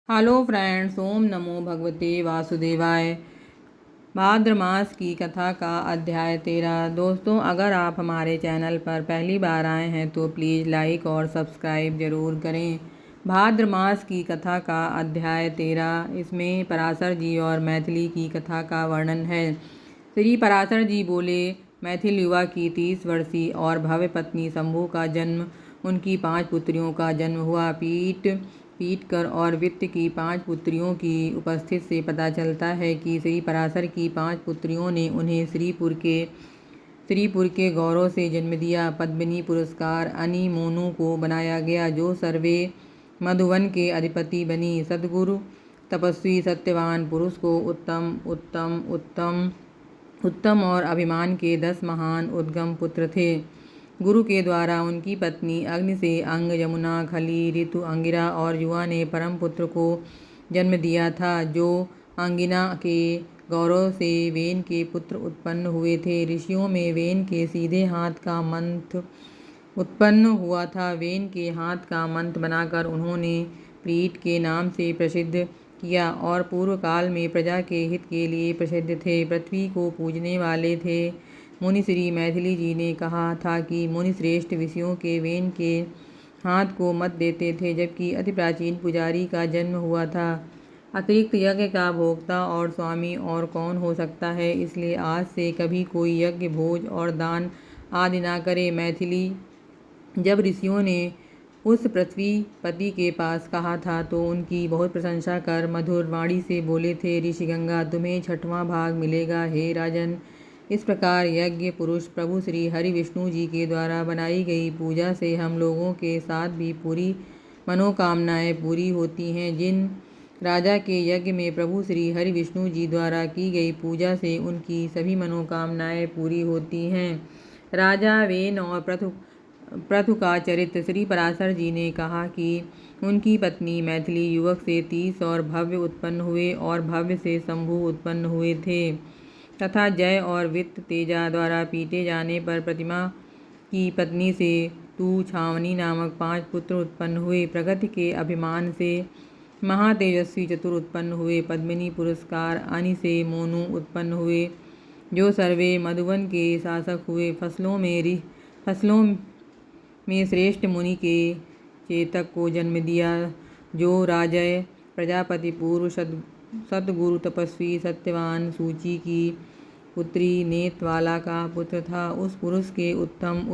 Hello friends, ओम नमो भगवते वासुदेवाय। भाद्र मास की कथा का अध्याय 13। दोस्तों, अगर आप हमारे चैनल पर पहली बार आए हैं तो प्लीज़ लाइक और सब्सक्राइब ज़रूर करें। भाद्र मास की कथा का अध्याय 13, इसमें पराशर जी और मैथिली की कथा का वर्णन है। श्री पराशर जी बोले, मैथिल युवा की 30 वर्षीय और भव्य पत्नी शंभु का जन्म, उनकी 5 पुत्रियों का जन्म हुआ। पीटकर और वित्त की 5 पुत्रियों की उपस्थिति से पता चलता है कि श्री पराशर की 5 पुत्रियों ने उन्हें श्रीपुर के गौरव से जन्म दिया। पद्मिनी पुरस्कार अनि मोनू को बनाया गया, जो सर्वे मधुवन के अधिपति बनी। सद्गुरु तपस्वी सत्यवान पुरुष को उत्तम और अभिमान के 10 महान उद्गम पुत्र थे। गुरु के द्वारा उनकी पत्नी अग्नि से अंग, यमुना, खली, ऋतु, अंगिरा और युवा ने परम पुत्र को जन्म दिया था। जो अंगिना के गौरव से वेन के पुत्र उत्पन्न हुए थे। ऋषियों में वेन के सीधे हाथ का मंत्र उत्पन्न हुआ था। वेन के हाथ का मंत्र बनाकर उन्होंने प्रीत के नाम से प्रसिद्ध किया और पूर्व काल में प्रजा के हित के लिए प्रसिद्ध थे। पृथ्वी को पूजने वाले थे। मुनि श्री मैथिली जी ने कहा था कि मुनि श्रेष्ठ विषयों के वेन के हाथ को मत देते थे, जबकि अति प्राचीन पुजारी का जन्म हुआ था। अतिरिक्त यज्ञ का भोक्ता और स्वामी और कौन हो सकता है, इसलिए आज से कभी कोई यज्ञ, भोज और दान आदि ना करे। मैथिली जब ऋषियों ने उस पृथ्वीपति के पास कहा था तो उनकी बहुत प्रशंसा कर मधुर वाणी से बोले थे, ऋषिगंगा, तुम्हें 6वां भाग मिलेगा। हे राजन, इस प्रकार यज्ञ पुरुष प्रभु श्री हरि विष्णु जी के द्वारा बनाई गई पूजा से हम लोगों के साथ भी पूरी मनोकामनाएं पूरी होती हैं। जिन राजा के यज्ञ में प्रभु श्री हरि विष्णु जी द्वारा की गई पूजा से उनकी सभी मनोकामनाएं पूरी होती हैं। राजा वेन और पृथु का चरित्र। श्री पराशर जी ने कहा कि उनकी पत्नी मैथिली युवक से 30 और भव्य उत्पन्न हुए और भव्य से शंभु उत्पन्न हुए थे तथा जय और वित्त तेजा द्वारा पीटे जाने पर प्रतिमा की पत्नी से तू छावनी नामक 5 पुत्र उत्पन्न हुए। प्रगति के अभिमान से महातेजस्वी चतुर उत्पन्न हुए। पद्मिनी पुरस्कार अनि से मोनू उत्पन्न हुए, जो सर्वे मधुवन के शासक हुए। फसलों में श्रेष्ठ मुनि के चेतक को जन्म दिया, जो राजय प्रजापति पूर्व सद्गुरु तपस्वी सत्यवान सूची की पुत्री नेतवाला का पुत्र था। उस पुरुष के उत्तम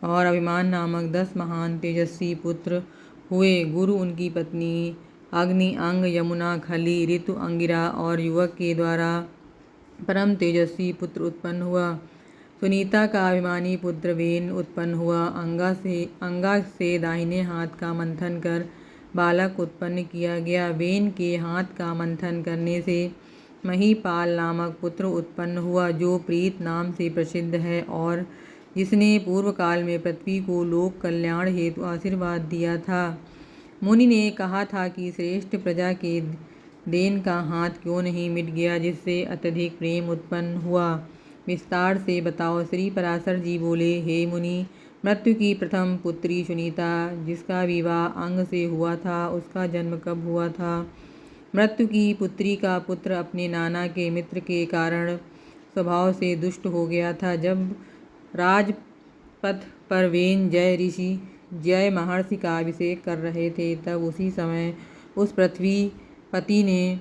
और अभिमान नामक 10 महान तेजस्वी पुत्र हुए। गुरु उनकी पत्नी अग्नि, अंग, यमुना, खली, ऋतु, अंगिरा और युवक के द्वारा परम तेजस्वी पुत्र उत्पन्न हुआ। सुनीता का अभिमानी पुत्र वेन उत्पन्न हुआ। अंगा से दाहिने हाथ का मंथन कर बालक उत्पन्न किया गया। वेन के हाथ का मंथन करने से महीपाल नामक पुत्र उत्पन्न हुआ, जो प्रीत नाम से प्रसिद्ध है और जिसने पूर्व काल में पृथ्वी को लोक कल्याण हेतु आशीर्वाद दिया था। मुनि ने कहा था कि श्रेष्ठ प्रजा के देन का हाथ क्यों नहीं मिट गया, जिससे अत्यधिक प्रेम उत्पन्न हुआ। विस्तार से बताओ। श्री पराशर जी बोले, हे मुनि, मृत्यु की प्रथम पुत्री सुनीता, जिसका विवाह अंग से हुआ था, उसका जन्म कब हुआ था? मृत्यु की पुत्री का पुत्र अपने नाना के मित्र के कारण स्वभाव से दुष्ट हो गया था। जब राजपथ पर वेन जय महर्षि का अभिषेक कर रहे थे, तब उसी समय उस पृथ्वीपति ने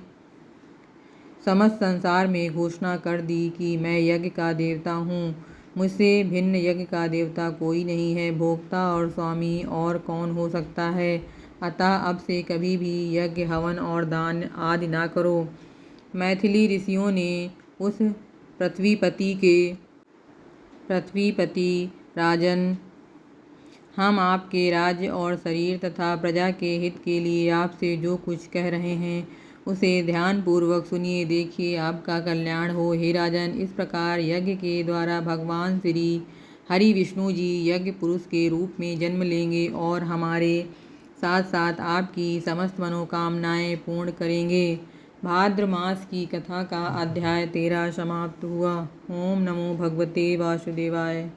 समस्त संसार में घोषणा कर दी कि मैं यज्ञ का देवता हूँ। मुझसे भिन्न यज्ञ का देवता कोई नहीं है। भोक्ता और स्वामी और कौन हो सकता है? अतः अब से कभी भी यज्ञ, हवन और दान आदि ना करो। मैथिली ऋषियों ने उस पृथ्वीपति, राजन, हम आपके राज्य और शरीर तथा प्रजा के हित के लिए आपसे जो कुछ कह रहे हैं उसे ध्यानपूर्वक सुनिए। देखिए, आपका कल्याण हो। हे राजन, इस प्रकार यज्ञ के द्वारा भगवान श्री हरि विष्णु जी यज्ञ पुरुष के रूप में जन्म लेंगे और हमारे साथ साथ आपकी समस्त मनोकामनाएं पूर्ण करेंगे। भाद्र मास की कथा का अध्याय 13 समाप्त हुआ। ओम नमो भगवते वासुदेवाय।